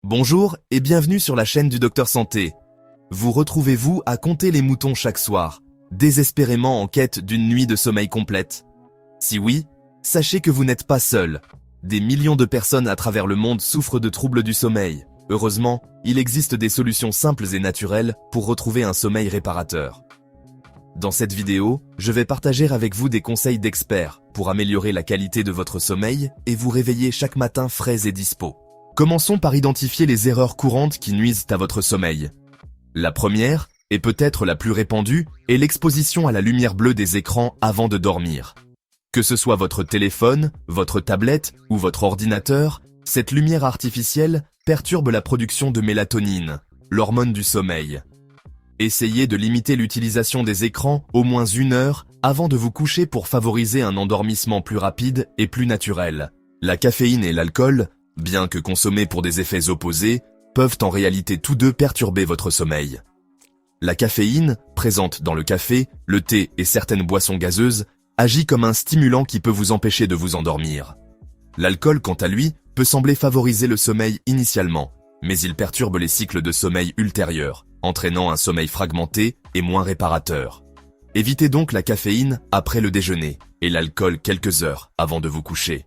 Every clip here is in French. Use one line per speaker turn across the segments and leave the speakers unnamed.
Bonjour et bienvenue sur la chaîne du Docteur Santé. Vous retrouvez-vous à compter les moutons chaque soir, désespérément en quête d'une nuit de sommeil complète? Si oui, sachez que vous n'êtes pas seul. Des millions de personnes à travers le monde souffrent de troubles du sommeil. Heureusement, il existe des solutions simples et naturelles pour retrouver un sommeil réparateur. Dans cette vidéo, je vais partager avec vous des conseils d'experts pour améliorer la qualité de votre sommeil et vous réveiller chaque matin frais et dispo. Commençons par identifier les erreurs courantes qui nuisent à votre sommeil. La première, et peut-être la plus répandue, est l'exposition à la lumière bleue des écrans avant de dormir. Que ce soit votre téléphone, votre tablette ou votre ordinateur, cette lumière artificielle perturbe la production de mélatonine, l'hormone du sommeil. Essayez de limiter l'utilisation des écrans au moins 1 heure avant de vous coucher pour favoriser un endormissement plus rapide et plus naturel. La caféine et l'alcool, bien que consommés pour des effets opposés, peuvent en réalité tous deux perturber votre sommeil. La caféine, présente dans le café, le thé et certaines boissons gazeuses, agit comme un stimulant qui peut vous empêcher de vous endormir. L'alcool, quant à lui, peut sembler favoriser le sommeil initialement, mais il perturbe les cycles de sommeil ultérieurs, entraînant un sommeil fragmenté et moins réparateur. Évitez donc la caféine après le déjeuner et l'alcool quelques heures avant de vous coucher.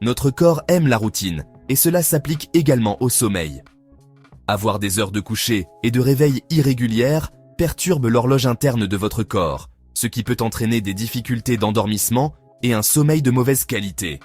Notre corps aime la routine et cela s'applique également au sommeil. Avoir des heures de coucher et de réveil irrégulières perturbe l'horloge interne de votre corps, ce qui peut entraîner des difficultés d'endormissement et un sommeil de mauvaise qualité.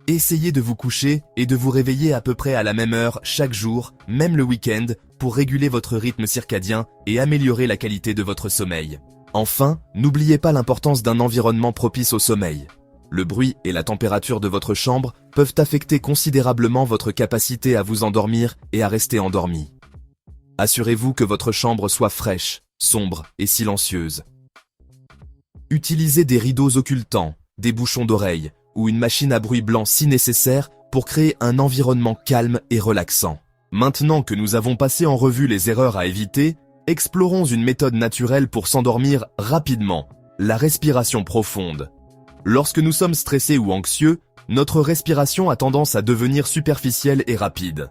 Essayez de vous coucher et de vous réveiller à peu près à la même heure chaque jour, même le week-end, pour réguler votre rythme circadien et améliorer la qualité de votre sommeil. Enfin, n'oubliez pas l'importance d'un environnement propice au sommeil. Le bruit et la température de votre chambre peuvent affecter considérablement votre capacité à vous endormir et à rester endormi. Assurez-vous que votre chambre soit fraîche, sombre et silencieuse. Utilisez des rideaux occultants, des bouchons d'oreilles ou une machine à bruit blanc si nécessaire pour créer un environnement calme et relaxant. Maintenant que nous avons passé en revue les erreurs à éviter, explorons une méthode naturelle pour s'endormir rapidement, la respiration profonde. Lorsque nous sommes stressés ou anxieux, notre respiration a tendance à devenir superficielle et rapide.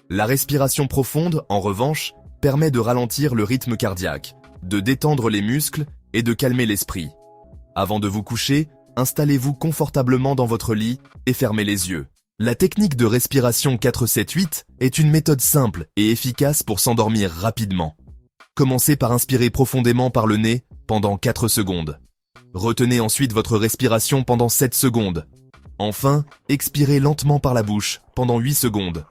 La respiration profonde, en revanche, permet de ralentir le rythme cardiaque, de détendre les muscles et de calmer l'esprit. Avant de vous coucher, installez-vous confortablement dans votre lit et fermez les yeux. La technique de respiration 4-7-8 est une méthode simple et efficace pour s'endormir rapidement. Commencez par inspirer profondément par le nez pendant 4 secondes. Retenez ensuite votre respiration pendant 7 secondes. Enfin, expirez lentement par la bouche pendant 8 secondes.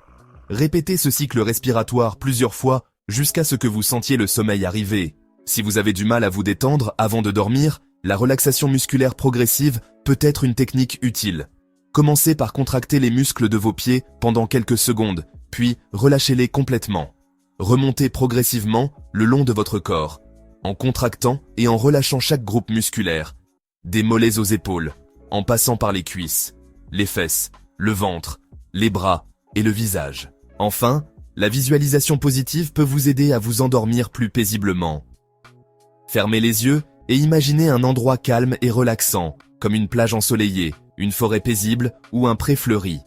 Répétez ce cycle respiratoire plusieurs fois jusqu'à ce que vous sentiez le sommeil arriver. Si vous avez du mal à vous détendre avant de dormir, la relaxation musculaire progressive peut être une technique utile. Commencez par contracter les muscles de vos pieds pendant quelques secondes, puis relâchez-les complètement. Remontez progressivement le long de votre corps, en contractant et en relâchant chaque groupe musculaire, des mollets aux épaules, en passant par les cuisses, les fesses, le ventre, les bras et le visage. Enfin, la visualisation positive peut vous aider à vous endormir plus paisiblement. Fermez les yeux et imaginez un endroit calme et relaxant, comme une plage ensoleillée, une forêt paisible ou un pré fleuri.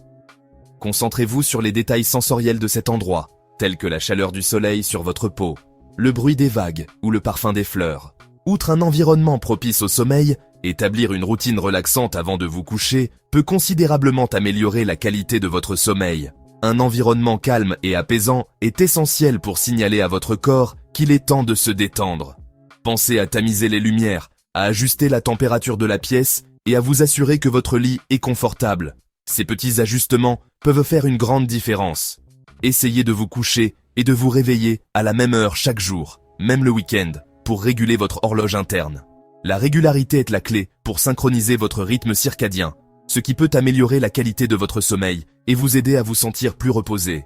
Concentrez-vous sur les détails sensoriels de cet endroit, tels que la chaleur du soleil sur votre peau, le bruit des vagues ou le parfum des fleurs. Outre un environnement propice au sommeil, établir une routine relaxante avant de vous coucher peut considérablement améliorer la qualité de votre sommeil. Un environnement calme et apaisant est essentiel pour signaler à votre corps qu'il est temps de se détendre. Pensez à tamiser les lumières, à ajuster la température de la pièce et à vous assurer que votre lit est confortable. Ces petits ajustements peuvent faire une grande différence. Essayez de vous coucher et de vous réveiller à la même heure chaque jour, même le week-end, pour réguler votre horloge interne. La régularité est la clé pour synchroniser votre rythme circadien, ce qui peut améliorer la qualité de votre sommeil et vous aider à vous sentir plus reposé.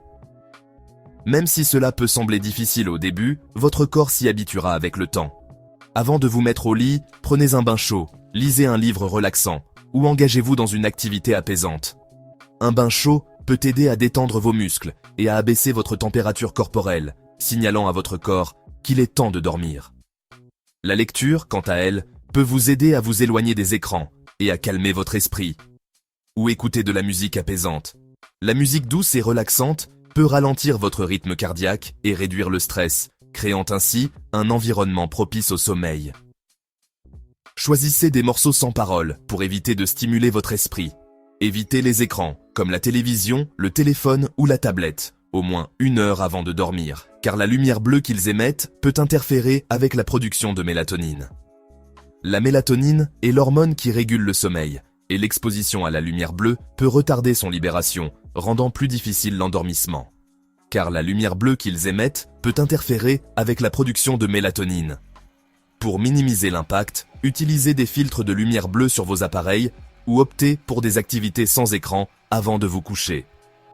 Même si cela peut sembler difficile au début, votre corps s'y habituera avec le temps. Avant de vous mettre au lit, prenez un bain chaud, lisez un livre relaxant ou engagez-vous dans une activité apaisante. Un bain chaud peut aider à détendre vos muscles et à abaisser votre température corporelle, signalant à votre corps qu'il est temps de dormir. La lecture, quant à elle, peut vous aider à vous éloigner des écrans et à calmer votre esprit. Ou écouter de la musique apaisante. La musique douce et relaxante peut ralentir votre rythme cardiaque et réduire le stress, créant ainsi un environnement propice au sommeil. Choisissez des morceaux sans parole pour éviter de stimuler votre esprit. Évitez les écrans, comme la télévision, le téléphone ou la tablette, au moins 1 heure avant de dormir, car la lumière bleue qu'ils émettent peut interférer avec la production de mélatonine. La mélatonine est l'hormone qui régule le sommeil, et l'exposition à la lumière bleue peut retarder son libération, rendant plus difficile l'endormissement. Car la lumière bleue qu'ils émettent peut interférer avec la production de mélatonine. Pour minimiser l'impact, utilisez des filtres de lumière bleue sur vos appareils ou optez pour des activités sans écran avant de vous coucher.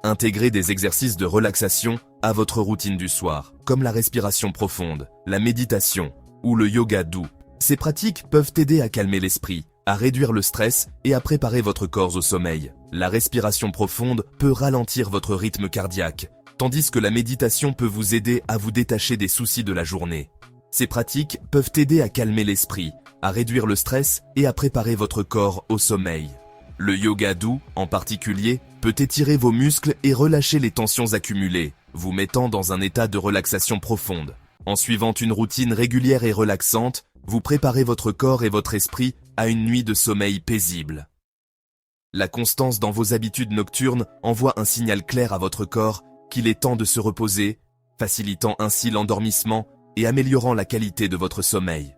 Intégrez des exercices de relaxation à votre routine du soir, comme la respiration profonde, la méditation ou le yoga doux. Ces pratiques peuvent aider à calmer l'esprit, à réduire le stress et à préparer votre corps au sommeil. La respiration profonde peut ralentir votre rythme cardiaque, tandis que la méditation peut vous aider à vous détacher des soucis de la journée. Ces pratiques peuvent aider à calmer l'esprit, à réduire le stress et à préparer votre corps au sommeil. Le yoga doux, en particulier, peut étirer vos muscles et relâcher les tensions accumulées, vous mettant dans un état de relaxation profonde. En suivant une routine régulière et relaxante, vous préparez votre corps et votre esprit à une nuit de sommeil paisible. La constance dans vos habitudes nocturnes envoie un signal clair à votre corps qu'il est temps de se reposer, facilitant ainsi l'endormissement et améliorant la qualité de votre sommeil.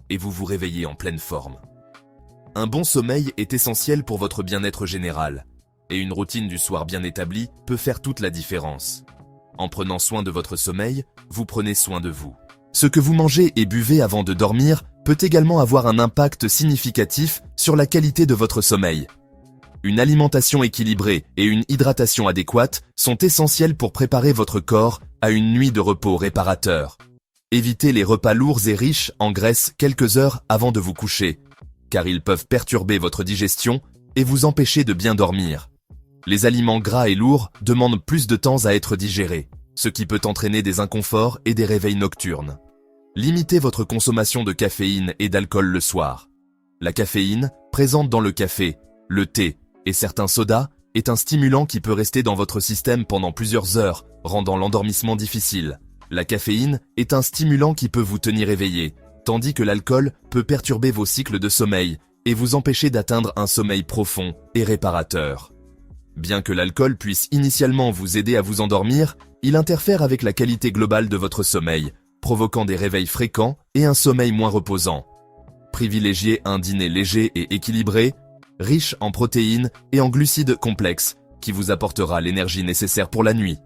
Et vous vous réveillez en pleine forme. Un bon sommeil est essentiel pour votre bien-être général, et une routine du soir bien établie peut faire toute la différence. En prenant soin de votre sommeil, vous prenez soin de vous. Ce que vous mangez et buvez avant de dormir peut également avoir un impact significatif sur la qualité de votre sommeil. Une alimentation équilibrée et une hydratation adéquate sont essentielles pour préparer votre corps à une nuit de repos réparateur. Évitez les repas lourds et riches en graisse quelques heures avant de vous coucher, car ils peuvent perturber votre digestion et vous empêcher de bien dormir. Les aliments gras et lourds demandent plus de temps à être digérés, ce qui peut entraîner des inconforts et des réveils nocturnes. Limitez votre consommation de caféine et d'alcool le soir. La caféine, présente dans le café, le thé et certains sodas, est un stimulant qui peut rester dans votre système pendant plusieurs heures, rendant l'endormissement difficile. La caféine est un stimulant qui peut vous tenir éveillé, tandis que l'alcool peut perturber vos cycles de sommeil et vous empêcher d'atteindre un sommeil profond et réparateur. Bien que l'alcool puisse initialement vous aider à vous endormir, il interfère avec la qualité globale de votre sommeil, provoquant des réveils fréquents et un sommeil moins reposant. Privilégiez un dîner léger et équilibré, riche en protéines et en glucides complexes, qui vous apportera l'énergie nécessaire pour la nuit.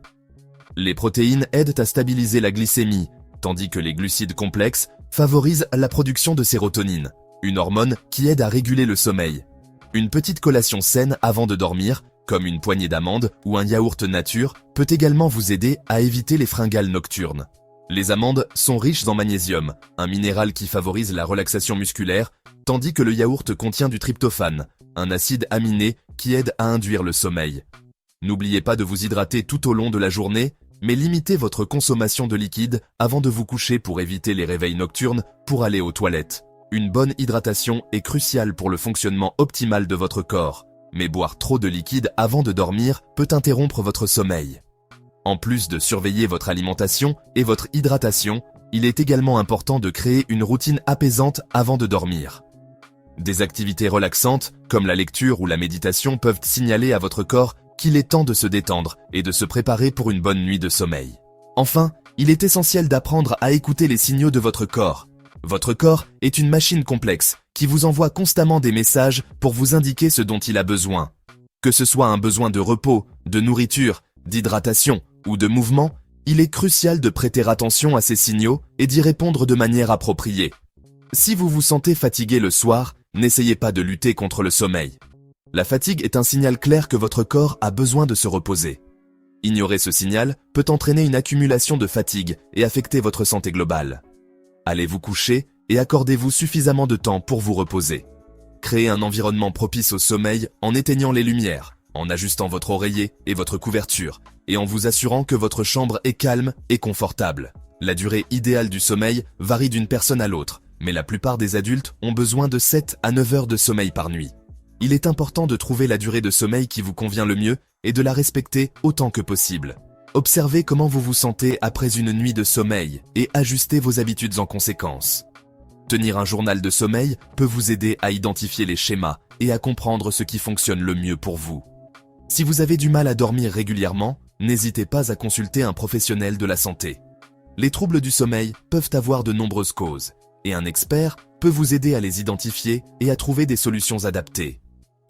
Les protéines aident à stabiliser la glycémie, tandis que les glucides complexes favorisent la production de sérotonine, une hormone qui aide à réguler le sommeil. Une petite collation saine avant de dormir, comme une poignée d'amandes ou un yaourt nature, peut également vous aider à éviter les fringales nocturnes. Les amandes sont riches en magnésium, un minéral qui favorise la relaxation musculaire, tandis que le yaourt contient du tryptophane, un acide aminé qui aide à induire le sommeil. N'oubliez pas de vous hydrater tout au long de la journée, mais limitez votre consommation de liquide avant de vous coucher pour éviter les réveils nocturnes pour aller aux toilettes. Une bonne hydratation est cruciale pour le fonctionnement optimal de votre corps, mais boire trop de liquide avant de dormir peut interrompre votre sommeil. En plus de surveiller votre alimentation et votre hydratation, il est également important de créer une routine apaisante avant de dormir. Des activités relaxantes, comme la lecture ou la méditation, peuvent signaler à votre corps qu'il est temps de se détendre et de se préparer pour une bonne nuit de sommeil. Enfin, il est essentiel d'apprendre à écouter les signaux de votre corps. Votre corps est une machine complexe qui vous envoie constamment des messages pour vous indiquer ce dont il a besoin. Que ce soit un besoin de repos, de nourriture, d'hydratation ou de mouvement, il est crucial de prêter attention à ces signaux et d'y répondre de manière appropriée. Si vous vous sentez fatigué le soir, n'essayez pas de lutter contre le sommeil. La fatigue est un signal clair que votre corps a besoin de se reposer. Ignorer ce signal peut entraîner une accumulation de fatigue et affecter votre santé globale. Allez vous coucher et accordez-vous suffisamment de temps pour vous reposer. Créez un environnement propice au sommeil en éteignant les lumières, en ajustant votre oreiller et votre couverture, et en vous assurant que votre chambre est calme et confortable. La durée idéale du sommeil varie d'une personne à l'autre, mais la plupart des adultes ont besoin de 7 à 9 heures de sommeil par nuit. Il est important de trouver la durée de sommeil qui vous convient le mieux et de la respecter autant que possible. Observez comment vous vous sentez après une nuit de sommeil et ajustez vos habitudes en conséquence. Tenir un journal de sommeil peut vous aider à identifier les schémas et à comprendre ce qui fonctionne le mieux pour vous. Si vous avez du mal à dormir régulièrement, n'hésitez pas à consulter un professionnel de la santé. Les troubles du sommeil peuvent avoir de nombreuses causes, et un expert peut vous aider à les identifier et à trouver des solutions adaptées.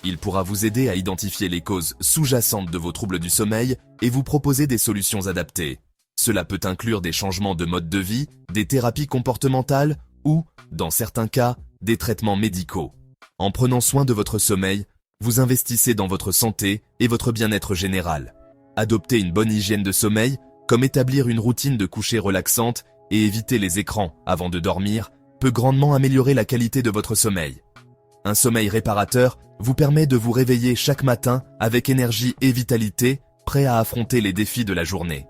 Il pourra vous aider à identifier les causes sous-jacentes de vos troubles du sommeil et vous proposer des solutions adaptées. Cela peut inclure des changements de mode de vie, des thérapies comportementales ou, dans certains cas, des traitements médicaux. En prenant soin de votre sommeil, vous investissez dans votre santé et votre bien-être général. Adopter une bonne hygiène de sommeil, comme établir une routine de coucher relaxante et éviter les écrans avant de dormir, peut grandement améliorer la qualité de votre sommeil. Un sommeil réparateur vous permet de vous réveiller chaque matin avec énergie et vitalité, prêt à affronter les défis de la journée.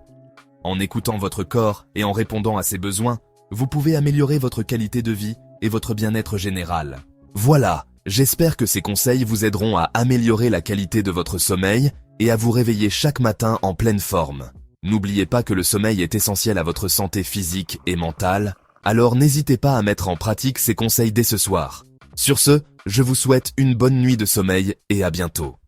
En écoutant votre corps et en répondant à ses besoins, vous pouvez améliorer votre qualité de vie et votre bien-être général. Voilà, j'espère que ces conseils vous aideront à améliorer la qualité de votre sommeil et à vous réveiller chaque matin en pleine forme. N'oubliez pas que le sommeil est essentiel à votre santé physique et mentale, alors n'hésitez pas à mettre en pratique ces conseils dès ce soir. Sur ce, je vous souhaite une bonne nuit de sommeil et à bientôt.